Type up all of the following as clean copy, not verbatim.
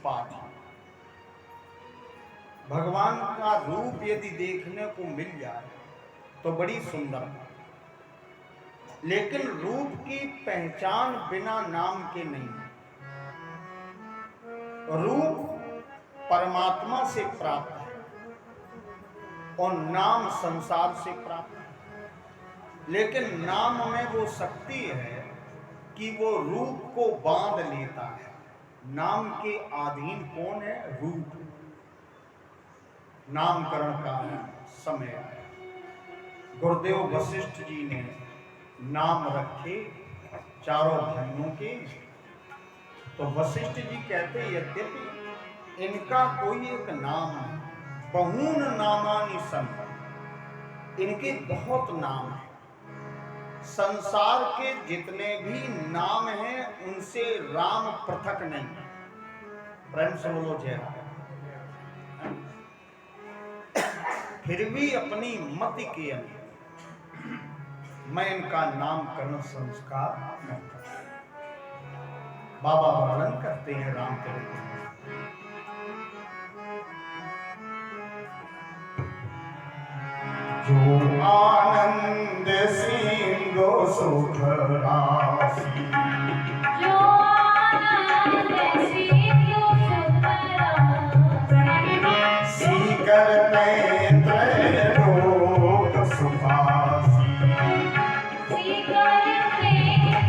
पाठ। भगवान का रूप यदि देखने को मिल जाए तो बड़ी सुंदर बात, लेकिन रूप की पहचान बिना नाम के नहीं। रूप परमात्मा से प्राप्त है और नाम संसार से प्राप्त है, लेकिन नाम में वो शक्ति है कि वो रूप को बांध लेता है। नाम के अधीन कौन है? रूप। नामकरण का समय आया, गुरुदेव वशिष्ठ जी ने नाम रखे चारों भाइयों के। तो वशिष्ठ जी कहते यद्यपि इनका कोई एक नाम है, बहून नामानि सन्ति, इनके बहुत नाम हैं। संसार के जितने भी नाम हैं उनसे राम पृथक नहीं। प्रेम से बोलो जय राम। फिर भी अपनी मति के अनुसार मैं इनका नामकरण संस्कार करता हूं। बाबा वर्णन करते हैं रामचरित। जो आनंद सिंधु सुख राशि, जो आनंद सिंधु सुख राशि, सीकर त्रैलोक सुभाषी, सीकर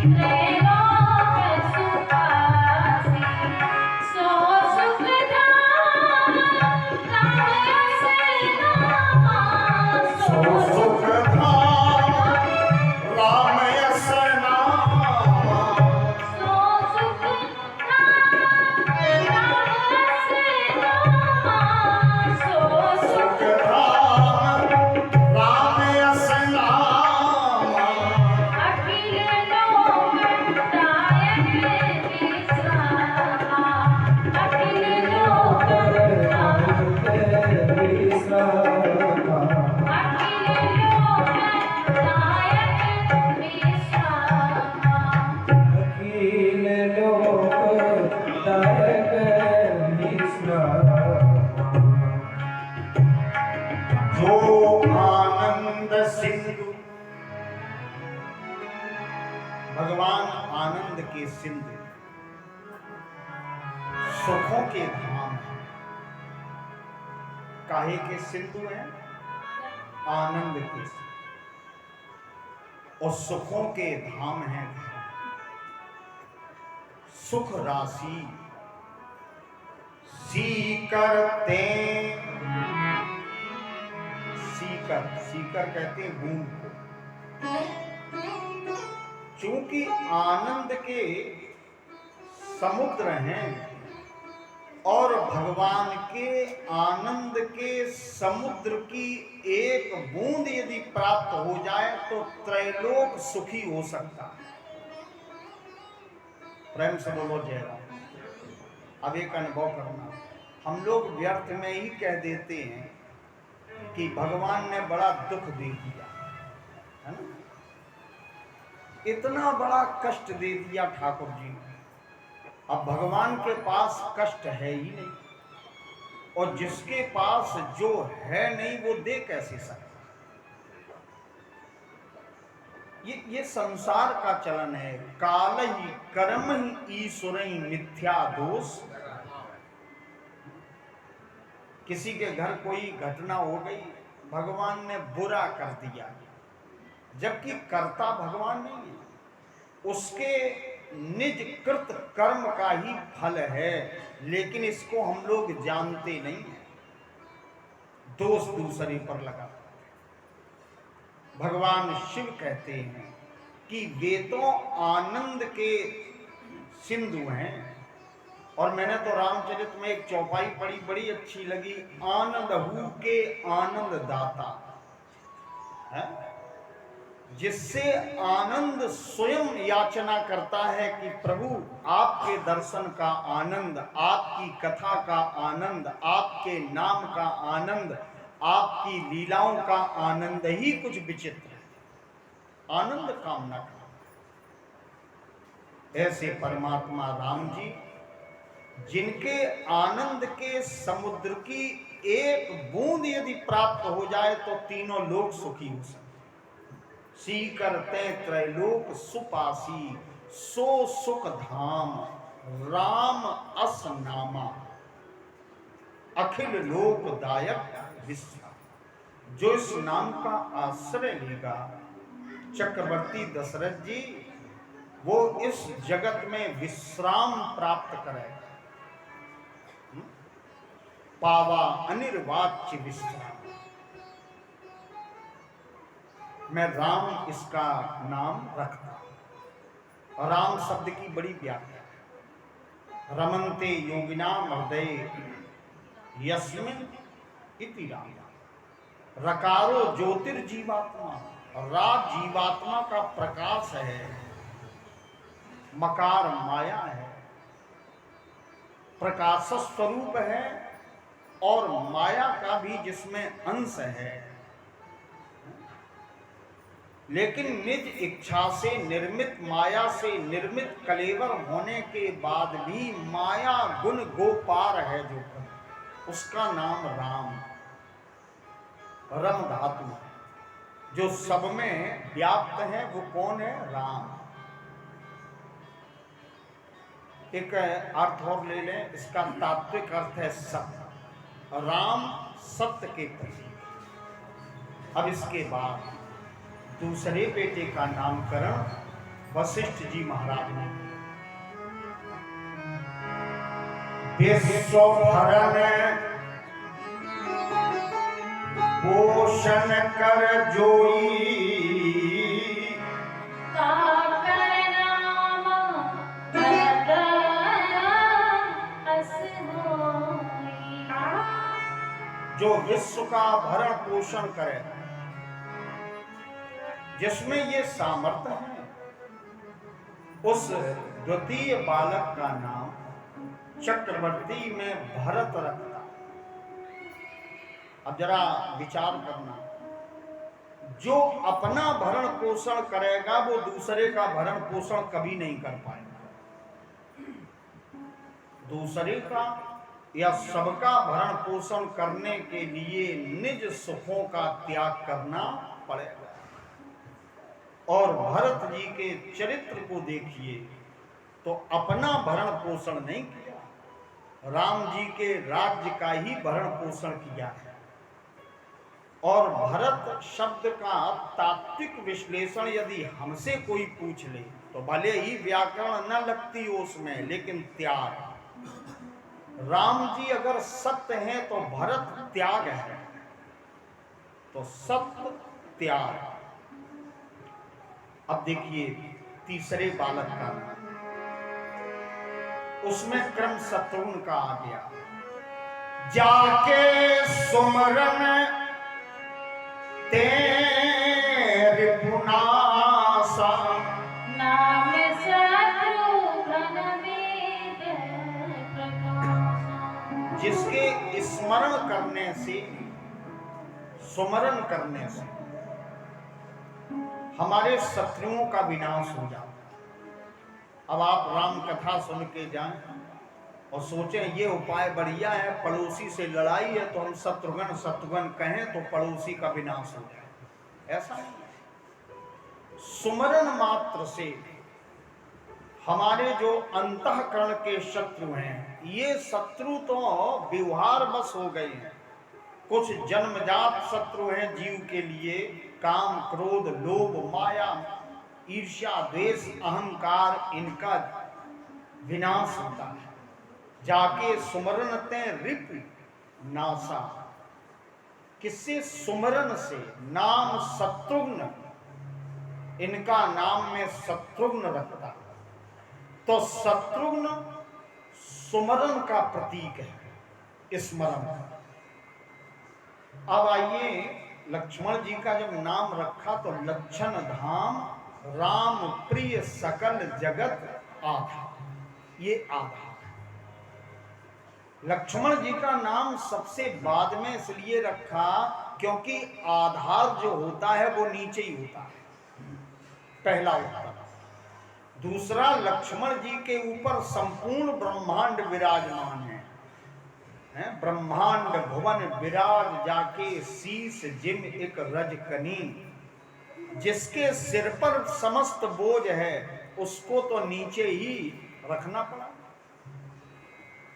त्रैलोक सुभाषी, सो सुख धाम राम यश नाम, सो सुख धाम राम यश नाम, सो सुख धाम राम यश नाम, सो सुख राम राम यश नाम, अखिल लोक दायक विश्रामा, अखिल लोक दायक विश्रामा, अखिल लोक दायक विश्रामा, अखिल लोकदायक विश्रामा। जो आनंद सिंधु, भगवान आनंद के सिंधु, सुखों के धाम है। काहे के सिंधु हैं? आनंद के सिंधु, और सुखों के धाम हैं। सुख राशि सीकर सीकर, सीकर कहते हैं बूंद को। चूंकि आनंद के समुद्र हैं और भगवान के आनंद के समुद्र की एक बूंद यदि प्राप्त हो जाए तो त्रैलोक सुखी हो सकता है। प्रेम से बोलो जय राम। अब एक अनुभव करना, हम लोग व्यर्थ में ही कह देते हैं कि भगवान ने बड़ा दुख दे दिया, है ना? इतना बड़ा कष्ट दे दिया ठाकुर जी ने। अब भगवान के पास कष्ट है ही नहीं, और जिसके पास जो है नहीं वो दे कैसे सकता? ये संसार का चलन है। काल ही कर्म ही ईश्वर ही मिथ्या दोष। किसी के घर कोई घटना हो गई, भगवान ने बुरा कर दिया, जबकि कर्ता भगवान नहीं है, उसके निज कृत कर्म का ही फल है, लेकिन इसको हम लोग जानते नहीं हैं, दोष दूसरे पर लगा। भगवान शिव कहते हैं कि वे तो आनंद के सिंधु हैं। और मैंने तो रामचरित में एक चौपाई पढ़ी, बड़ी अच्छी लगी, आनंद हु के आनंद दाता है, जिससे आनंद स्वयं याचना करता है कि प्रभु आपके दर्शन का आनंद, आपकी कथा का आनंद, आपके नाम का आनंद, आपकी लीलाओं का आनंद ही कुछ विचित्र है। आनंद कामना का। ऐसे परमात्मा राम जी जिनके आनंद के समुद्र की एक बूंद यदि प्राप्त हो जाए तो तीनों लोग सुखी हो सकते। सी करते त्रैलोक सुपासी, सो सुख धाम राम अस नामा, अखिल लोकदायक विश्राम। जो इस नाम का आश्रय लेगा, चक्रवर्ती दशरथ जी, वो इस जगत में विश्राम प्राप्त करेगा। पावा अनिर्वाच्य विश्राम। मैं राम इसका नाम रखता हूं। राम शब्द की बड़ी व्याख्या है। रमन्ते योगिनाम हृदय यस्मिन् इति राम। रकारो ज्योतिर्जीवात्मा, रात जीवात्मा का प्रकाश है, मकार माया है, प्रकाश स्वरूप है और माया का भी जिसमें अंश है। लेकिन निज इच्छा से निर्मित, माया से निर्मित कलेवर होने के बाद भी माया गुण गोपार है जो, उसका नाम राम, रम धातु है। जो सब में व्याप्त है वो कौन है? राम। एक अर्थ और ले लें, इसका तात्विक अर्थ है सत्य। राम सत्य के प्रतीक। अब इसके बाद दूसरे बेटे का नामकरण वशिष्ठ जी महाराज ने। विश्व भरण पोषण कर जोई, जो विश्व का भरण पोषण करे, जिसमें ये सामर्थ्य है, उस द्वितीय बालक का नाम चक्रवर्ती में भरत रखता। अब जरा विचार करना, जो अपना भरण पोषण करेगा वो दूसरे का भरण पोषण कभी नहीं कर पाएगा। दूसरे का या सबका भरण पोषण करने के लिए निज सुखों का त्याग करना पड़ेगा। और भरत जी के चरित्र को देखिए तो अपना भरण पोषण नहीं किया, राम जी के राज्य का ही भरण पोषण किया है। और भरत शब्द का तात्विक विश्लेषण यदि हमसे कोई पूछ ले तो भले ही व्याकरण न लगती हो उसमें, लेकिन त्याग। राम जी अगर सत्य हैं तो भरत त्याग है, तो सत्य त्याग। अब देखिए तीसरे बालक का, उसमें क्रम शत्रुघ्न का आ गया। जाके सुमरन तेरे पुनासा, नाम शत्रुघ्न वेद प्रकाशा। जिसके स्मरण करने से, सुमरन करने से हमारे शत्रुओं का विनाश हो जाता। अब आप राम कथा सुन के जाएं और सोचें ये उपाय बढ़िया है, पड़ोसी से लड़ाई है तो हम शत्रुघ्न शत्रुघ्न कहें तो पड़ोसी का विनाश हो जाए, ऐसा नहीं। सुमरन मात्र से हमारे जो अंतःकरण के शत्रु हैं, ये शत्रु तो व्यवहार बस हो गए हैं। कुछ जन्मजात शत्रु हैं जीव के लिए, काम क्रोध लोभ माया ईर्ष्या द्वेष अहंकार, इनका विनाश होता है। जाके सुमरन ते रिप नासा, किससे? सुमरन से। नाम शत्रुघ्न, इनका नाम में शत्रुघ्न रखता, तो शत्रुघ्न सुमरन का प्रतीक है, स्मरण का। अब आइए, लक्ष्मण जी का जब नाम रखा तो लक्षण धाम राम प्रिय सकल जगत आधा, ये आधा। लक्ष्मण जी का नाम सबसे बाद में इसलिए रखा क्योंकि आधार जो होता है वो नीचे ही होता है, पहला उत्तर। दूसरा, लक्ष्मण जी के ऊपर संपूर्ण ब्रह्मांड विराजमान है, ब्रह्मांड भुवन विराज जाके शीस जिम एक रजकनी, जिसके सिर पर समस्त बोझ है उसको तो नीचे ही रखना पड़ा।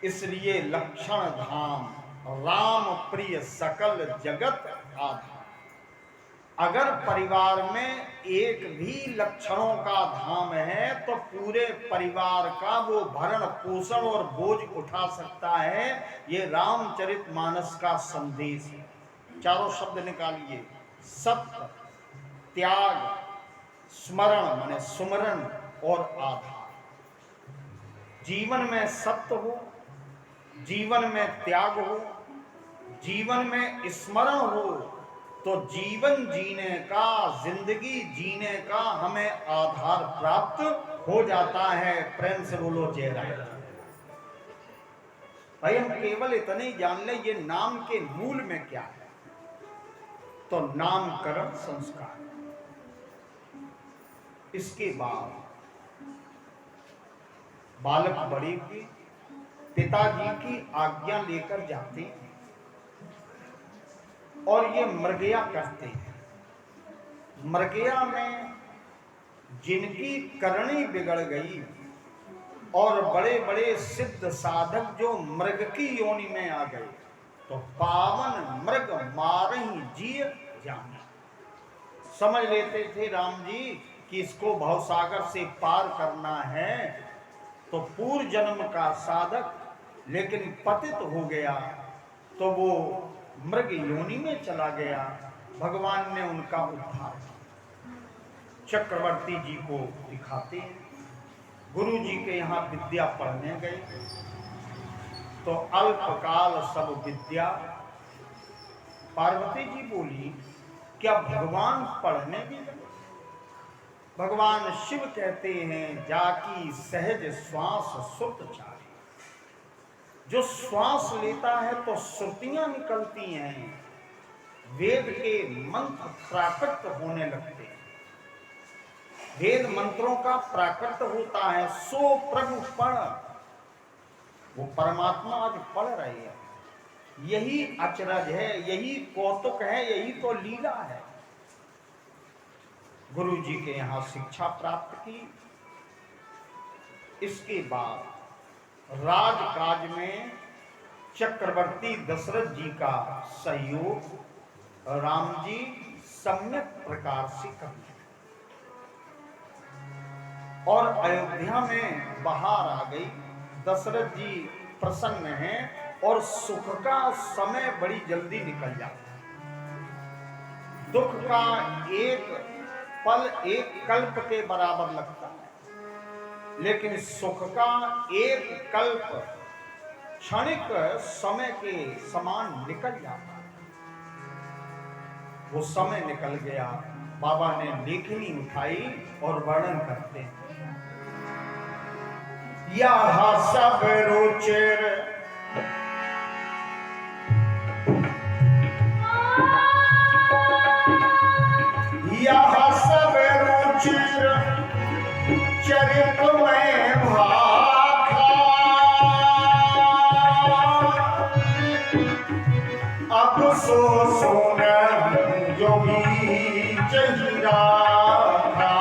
इसलिए लक्षण धाम राम प्रिय सकल जगत आधार। अगर परिवार में एक भी लक्षणों का धाम है तो पूरे परिवार का वो भरण पोषण और बोझ उठा सकता है। ये रामचरितमानस का संदेश है। चारों शब्द निकालिए, सत्य, त्याग, स्मरण माने सुमरण और आधार। जीवन में सत्य हो, जीवन में त्याग हो, जीवन में स्मरण हो, तो जीवन जीने का, जिंदगी जीने का हमें आधार प्राप्त हो जाता है। प्रेम से बोलो जय राम। भाई हम केवल इतने ही जान ले ये नाम के मूल में क्या है, तो नामकरण संस्कार। इसके बाद बालक बड़े के पिताजी की आज्ञा लेकर जाते हैं और ये मृगया करते हैं। मृगया में जिनकी करनी बिगड़ गई और बड़े बड़े सिद्ध साधक जो मृग की योनि में आ गए, तो पावन मृग मारही जिय जाने। समझ लेते थे राम जी कि इसको भवसागर से पार करना है, तो पूर्व जन्म का साधक लेकिन पतित हो गया, तो वो मृग योनि में चला गया। भगवान ने उनका उद्धार चक्रवर्ती जी को दिखाते हैं। गुरु जी के यहाँ विद्या पढ़ने गए, तो अल्पकाल सब विद्या। पार्वती जी बोली, क्या भगवान पढ़ने भी गए? भगवान शिव कहते हैं, जाकी सहज श्वास सुत चाहे। जो श्वास लेता है तो श्रुतियां निकलती हैं, वेद के मंत्र प्राकृत होने लगते हैं, वेद मंत्रों का प्राकृत होता है। सो प्रभु पढ़, वो परमात्मा आज पढ़ रहे हैं। यही अचरज है, यही कौतुक है, यही तो लीला है। गुरु जी के यहाँ शिक्षा प्राप्त की। इसके बाद राजकाज में चक्रवर्ती दशरथ जी का सहयोग राम जी सम्यक प्रकार से करते और अयोध्या में बहार आ गई। दशरथ जी प्रसन्न हैं और सुख का समय बड़ी जल्दी निकल जाता है। दुख का एक पल एक कल्प के बराबर लगता है, लेकिन सुख का एक कल्प क्षणिक समय के समान निकल जाता है। वो समय निकल गया। बाबा ने लेखनी उठाई और वर्णन करते हैं, यह सब रुचिर यह सब रुचिर चरित में भाखा, अब सो सुन जो भी चहिरा था।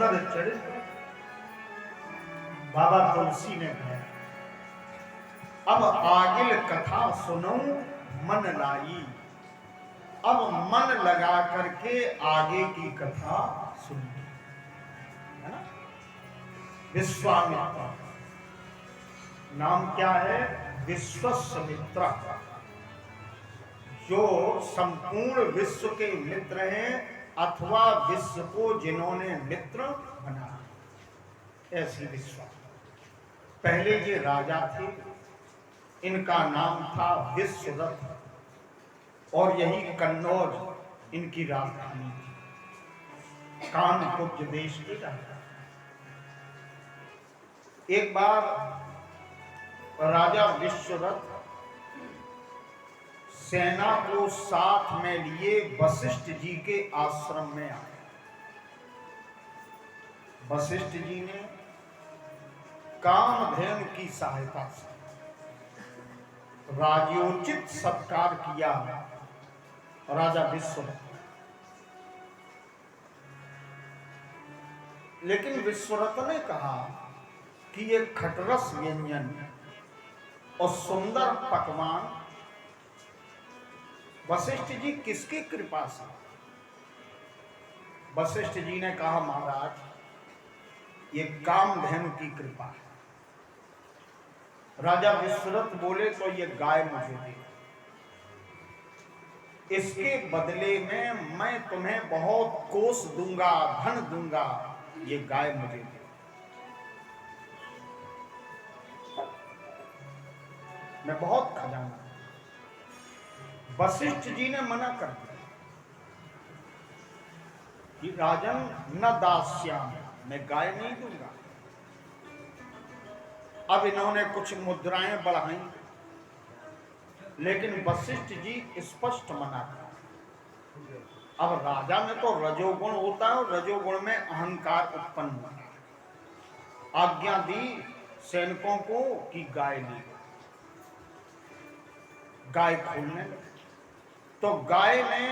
सुंदर चरित्र बाबा तुलसी ने कहा। अब आगिल कथा सुनो मन लाई। अब मन लगा करके आगे की कथा सुनिए, है ना। विश्वामित्र नाम क्या है? विश्वमित्र, जो संपूर्ण विश्व के मित्र हैं अथवा विश्व को जिन्होंने मित्र बना, ऐसी विश्वामित्र। पहले ये राजा थे, इनका नाम था विश्वरथ, और यही कन्नौज इनकी राजधानी थी, कानपुर देश की राजधानी। एक बार राजा विश्वरथ सेना को साथ में लिए वशिष्ठ जी के आश्रम में आए। वशिष्ठ जी ने कामधेनु की सहायता से राजोचित सत्कार किया राजा विश्वरथ। लेकिन विश्वरथ ने कहा कि ये खटरस व्यंजन और सुंदर पकवान वशिष्ठ जी किसकी कृपा से? वशिष्ठ जी ने कहा, महाराज ये कामधेनु की कृपा है। राजा विश्वरथ बोले, तो ये गाय मुझे दे, इसके बदले में मैं तुम्हें बहुत कोष दूंगा, धन दूंगा, ये गाय मुझे दे। मैं बहुत खजाना। वशिष्ठ जी ने मना कर दिया कि राजन न दास्याम, मैं गाय नहीं दूंगा। अब इन्होंने कुछ मुद्राएं बढ़ाई, लेकिन वशिष्ठ जी स्पष्ट मना कर। अब राजा में तो रजोगुण होता है और रजोगुण में अहंकार उत्पन्न होता है। आज्ञा दी सैनिकों को कि गाय ली। गाय खोलने लगे तो गाय ने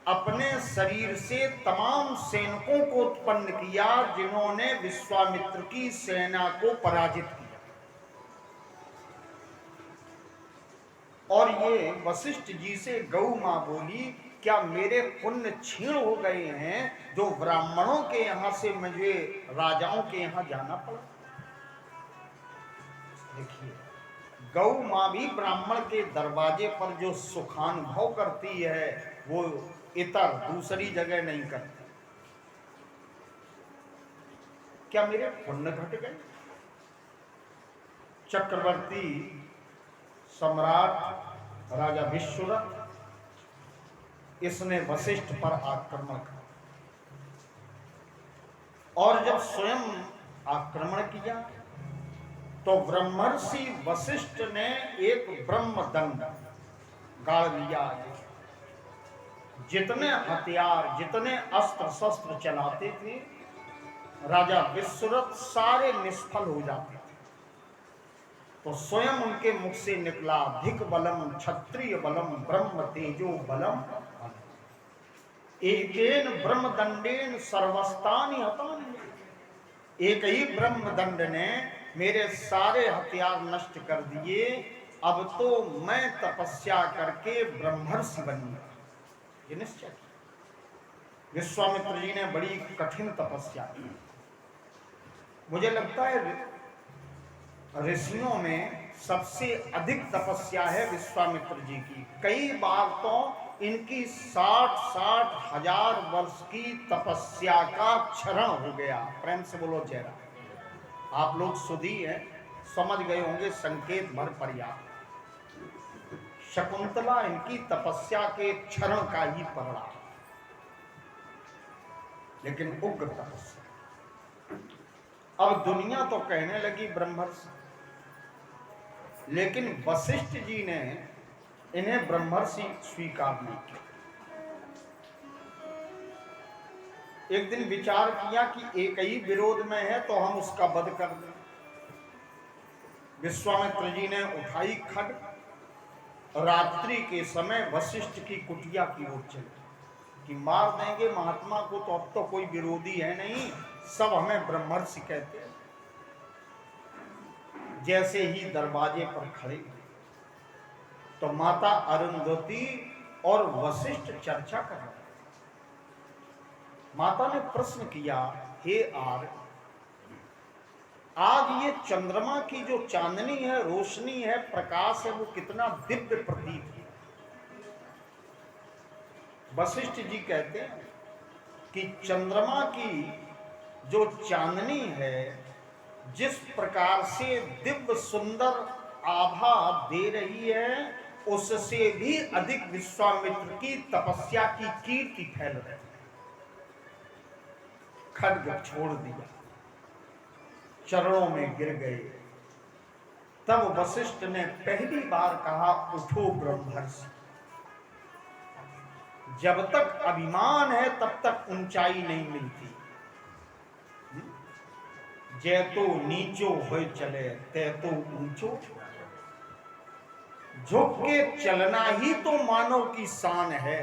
अपने शरीर से तमाम सैनिकों को उत्पन्न किया जिन्होंने विश्वामित्र की सेना को पराजित किया। और ये वशिष्ठ जी से गौ मां बोली, क्या मेरे पुण्य क्षीण हो गए हैं जो ब्राह्मणों के यहां से मुझे राजाओं के यहां जाना पड़ा? देखिए, गौ मां भी ब्राह्मण के दरवाजे पर जो सुखानुभव करती है वो इतर दूसरी जगह नहीं करती। क्या मेरे पुण्य घट गए? चक्रवर्ती सम्राट राजा विश्वरथ, इसने वशिष्ठ पर आक्रमण किया, और जब स्वयं आक्रमण किया तो ब्रह्मर्षि वशिष्ठ ने एक ब्रह्मदंड गाड़ लिया। जितने हथियार, जितने अस्त्र शस्त्र चलाते थे राजा विश्वरथ, सारे निष्फल हो जाते थे। तो स्वयं उनके मुख से निकला, धिक बलम क्षत्रिय बलम ब्रह्म तेजो बलम, एकेन ब्रह्मदंडेन सर्वस्तानि हतानि। एक ही ब्रह्मदंड ने मेरे सारे हथियार नष्ट कर दिए। अब तो मैं तपस्या करके ब्रह्मर्षि बनूंगा, ये निश्चय किया। विश्वामित्र जी ने बड़ी कठिन तपस्या की। मुझे लगता है ऋषियों में सबसे अधिक तपस्या है विश्वामित्र जी की। कई बार तो इनकी 60-60 हजार वर्ष की तपस्या का क्षरण हो गया। प्रेम से बोलो जय राम। आप लोग सुधी हैं, समझ गए होंगे संकेत भर पर्याप्त। शकुंतला इनकी तपस्या के क्षरण का ही परिणाम, लेकिन उग्र तपस्या। अब दुनिया तो कहने लगी ब्रह्मर्षि, लेकिन वशिष्ठ जी ने इन्हें ब्रह्मर्षि स्वीकार नहीं किया। एक दिन विचार किया कि एक ही विरोध में है तो हम उसका वध कर दें। विश्वामित्र जी ने उठाई खड्ग, रात्रि के समय वशिष्ठ की कुटिया की ओर चले कि मार देंगे महात्मा को, तो अब तो कोई विरोधी है नहीं, सब हमें ब्रह्मर्षि कहते हैं। जैसे ही दरवाजे पर खड़े तो माता अरुंधति और वशिष्ठ चर्चा कर रहे। माता ने प्रश्न किया, हे आर्य, आज ये चंद्रमा की जो चांदनी है, रोशनी है, प्रकाश है, वो कितना दिव्य प्रतीत है। वशिष्ठ जी कहते हैं कि चंद्रमा की जो चांदनी है, जिस प्रकार से दिव्य सुंदर आभा दे रही है, उससे भी अधिक विश्वामित्र की तपस्या की कीर्ति फैल रही है। खड्ग छोड़ दिया, चरणों में गिर गए। तब वशिष्ठ ने पहली बार कहा, उठो ब्रह्मर्षि। जब तक अभिमान है तब तक ऊंचाई नहीं मिलती। जै तो नीचो होय चले, तै तो ऊंचो। झुक के चलना ही तो मानव की शान है।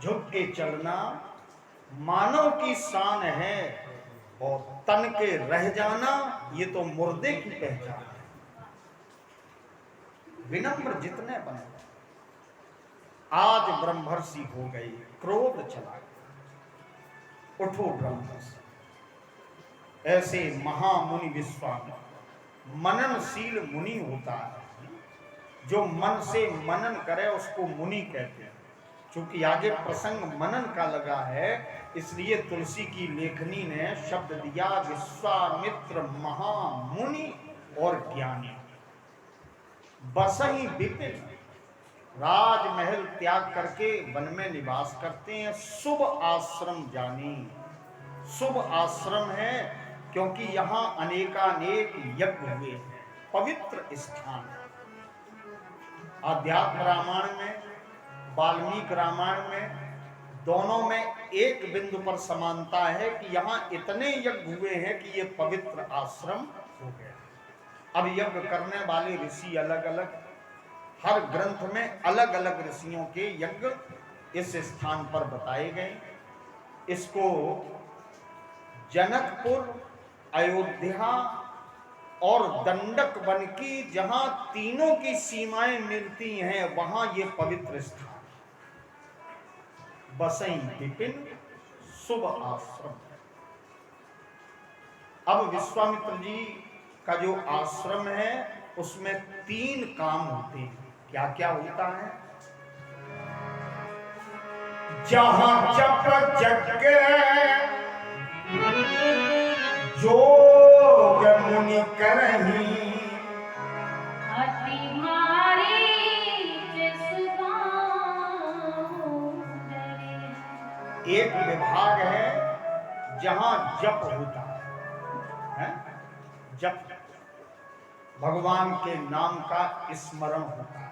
झुक के चलना मानव की शान है, और तन के रह जाना ये तो मुर्दे की पहचान है। विनम्र जितने बने। आज ब्रह्मर्षि हो गई, क्रोध चला गया। उठो ब्रह्मर्षि। ऐसे महामुनि विश्वामित्र मननशील मुनि होता है। जो मन से मनन करे उसको मुनि कहते हैं। चूंकि आगे प्रसंग मनन का लगा है, इसलिए तुलसी की लेखनी ने शब्द दिया विश्वामित्र महामुनि और ज्ञानी। बसहि विपिन, राजमहल त्याग करके वन में निवास करते हैं। शुभ आश्रम जानी। शुभ आश्रम है क्योंकि यहाँ अनेकानेक यज्ञ हुए हैं, पवित्र स्थान है। अध्यात्म रामायण में, वाल्मीकि रामायण में, दोनों में एक बिंदु पर समानता है कि यहाँ इतने यज्ञ हुए हैं कि ये पवित्र आश्रम हो गया। अब यज्ञ करने वाले ऋषि अलग अलग, हर ग्रंथ में अलग अलग ऋषियों के यज्ञ इस स्थान पर बताए गए। इसको जनकपुर, अयोध्या और दंडक वन की जहां तीनों की सीमाएं मिलती हैं, वहां ये पवित्र स्थान बसई विपिन शुभ आश्रम। अब विश्वामित्र जी का जो आश्रम है उसमें 3 काम होते हैं। क्या क्या होता है? जहां जप जग जोग मुनि करही, अति मारी जिसुबान डरे। एक विभाग है जहां जप होता है, जप भगवान के नाम का स्मरण होता है।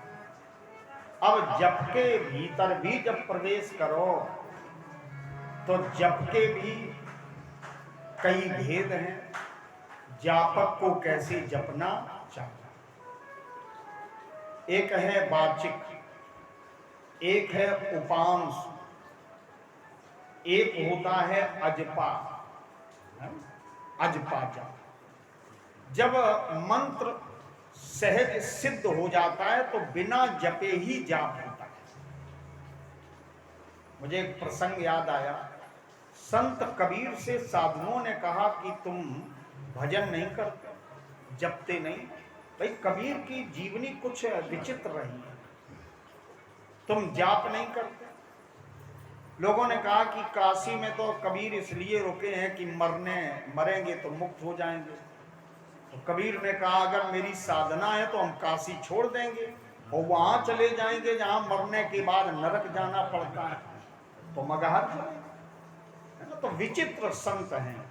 अब जप के भीतर भी जब प्रवेश करो तो जप के भी कई भेद हैं। जापक को कैसे जपना चाहिए, एक है वाचिक, एक है उपांश, एक होता है अजपा। अजपा जप। जब मंत्र सहज सिद्ध हो जाता है तो बिना जपे ही जाप होता है। मुझे एक प्रसंग याद आया। संत कबीर से साधुओं ने कहा कि तुम भजन नहीं करते, जपते नहीं। भाई कबीर की जीवनी कुछ विचित्र रही है, तुम जाप नहीं करते। लोगों ने कहा कि काशी में तो कबीर इसलिए रुके हैं कि मरेंगे तो मुक्त हो जाएंगे। तो कबीर ने कहा अगर मेरी साधना है तो हम काशी छोड़ देंगे और वहां चले जाएंगे जहां मरने के बाद नरक जाना पड़ता है, तो मगहर है ना। तो विचित्र संत हैं।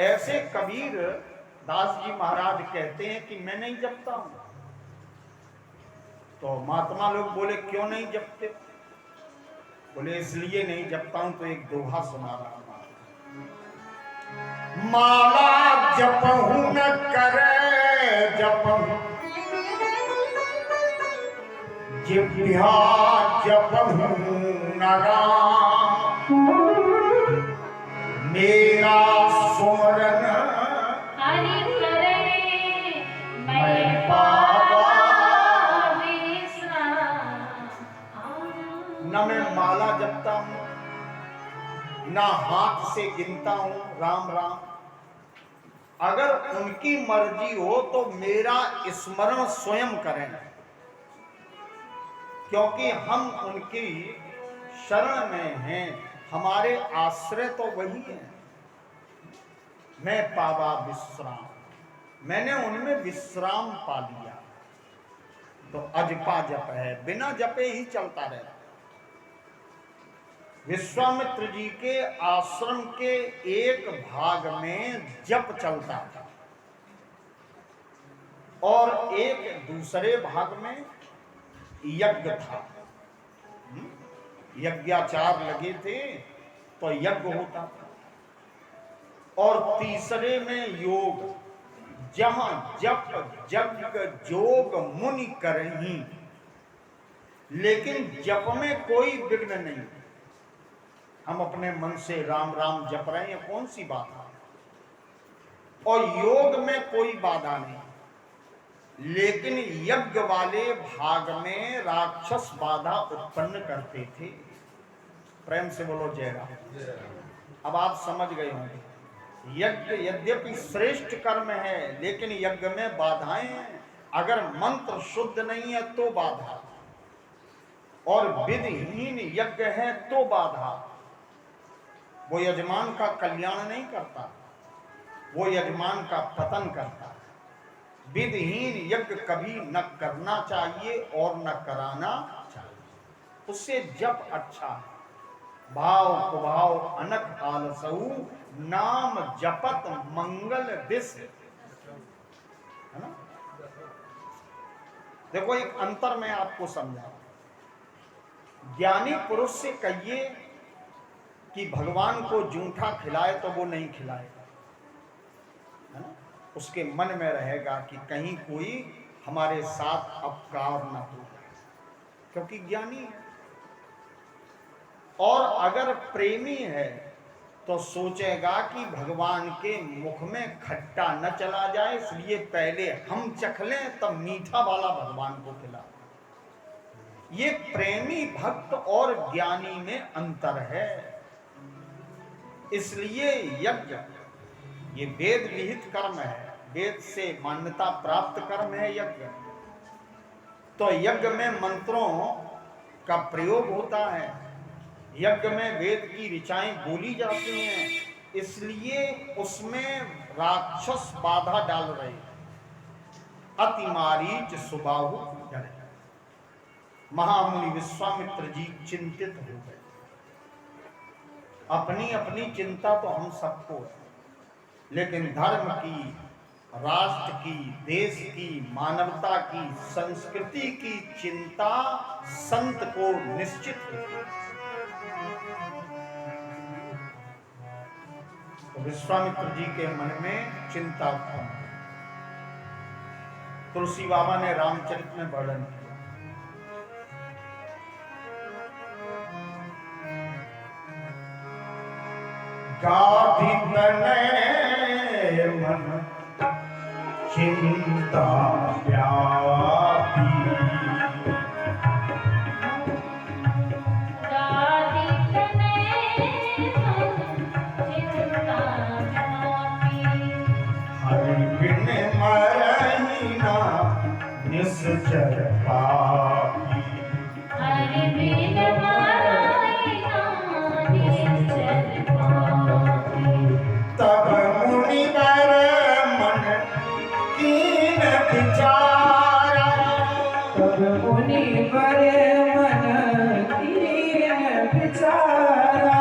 ऐसे कबीर दास जी महाराज कहते हैं कि मैं नहीं जपता हूं। तो महात्मा लोग बोले क्यों नहीं जपते? बोले इसलिए नहीं जपता हूं। तो एक दोहा सुना रहा हूं। माला जपहु न करे जपहु, जिह्वा जपहु न राम। न मैं माला जपता हूं, ना हाथ से गिनता हूं राम राम। अगर उनकी मर्जी हो तो मेरा स्मरण स्वयं करें, क्योंकि हम उनकी शरण में हैं, हमारे आश्रय तो वही है। मैं पावा विश्राम, मैंने उनमें विश्राम पा लिया। तो अजपा जप है, बिना जपे ही चलता रहता। विश्वामित्र जी के आश्रम के एक भाग में जप चलता था और एक दूसरे भाग में यज्ञ था। यज्ञाचार लगे थे तो यज्ञ होता था। और तीसरे में योग, जहां जप यज्ञ जोग मुनि करहीं, लेकिन जप में कोई विघ्न नहीं। हम अपने मन से राम राम जप रहे हैं, कौन सी बात है। और योग में कोई बाधा नहीं, लेकिन यज्ञ वाले भाग में राक्षस बाधा उत्पन्न करते थे। प्रेम से बोलो जय राम। अब आप समझ गए होंगे, यज्ञ यद्यपि श्रेष्ठ कर्म है, लेकिन यज्ञ में बाधाएं हैं। अगर मंत्र शुद्ध नहीं है तो बाधा, और विधिहीन यज्ञ है तो बाधा। वो यजमान का कल्याण नहीं करता, वो यजमान का पतन करता। विधिहीन यज्ञ कभी न करना चाहिए और न कराना चाहिए। उससे जप अच्छा है। भाव कुभाव अनक आलसऊ, नाम जपत मंगल दिस, है ना। देखो एक अंतर मैं आपको समझा। ज्ञानी पुरुष से कहिए कि भगवान को जूठा खिलाए तो वो नहीं खिलाएगा, है ना। उसके मन में रहेगा कि कहीं कोई हमारे साथ अपकार न हो, क्योंकि ज्ञानी है। और अगर प्रेमी है तो सोचेगा कि भगवान के मुख में खट्टा न चला जाए, इसलिए पहले हम चख लें तब मीठा वाला भगवान को खिला। ये प्रेमी भक्त और ज्ञानी में अंतर है। इसलिए यज्ञ ये वेद विहित कर्म है, वेद से मान्यता प्राप्त कर्म है यज्ञ। तो यज्ञ में मंत्रों का प्रयोग होता है, यज्ञ में वेद की ऋचाएं बोली जाती हैं, इसलिए उसमें राक्षस बाधा डाल रहे। अति मारीच सुबाहु जड़े। महामुनि विश्वामित्र जी चिंतित हो गए। अपनी अपनी चिंता तो हम सबको है, लेकिन धर्म की, राष्ट्र की, देश की, मानवता की, संस्कृति की चिंता संत को निश्चित होती है। तो विश्वामित्र जी के मन में चिंता था। तुलसी बाबा ने रामचरित में वर्णन किया। गाधी तनय मन चिंता व्यापी, हरि बिन मरहि ना निश्चर पापी। हरि बिन मरहि ना निश्चर पापी। तब मुनि बर मन कीन विचारा, तब मुनि बर मन कीन विचारा।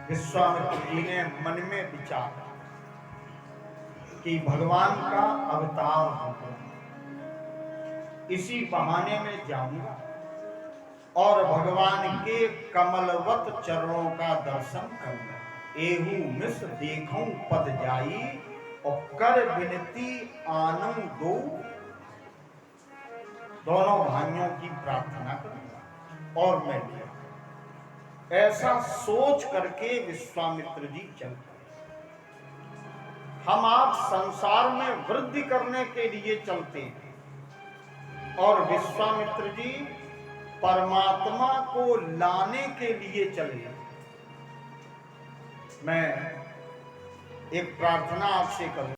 विश्वामित्र जी ने मन में विचार कि भगवान का अवतार होगा, इसी बहाने में जाऊंगा और भगवान के कमलवत चरणों का दर्शन करूंगा। एहू मिस देखूं पद जाई और कर विनती आनंद दो। दोनों भाइयों की प्रार्थना करूंगा और मैं भी ऐसा सोच करके विश्वामित्र जी चल पड़े। हम आप संसार में वृद्धि करने के लिए चलते हैं और विश्वामित्र जी परमात्मा को लाने के लिए चले। मैं एक प्रार्थना आपसे करूं।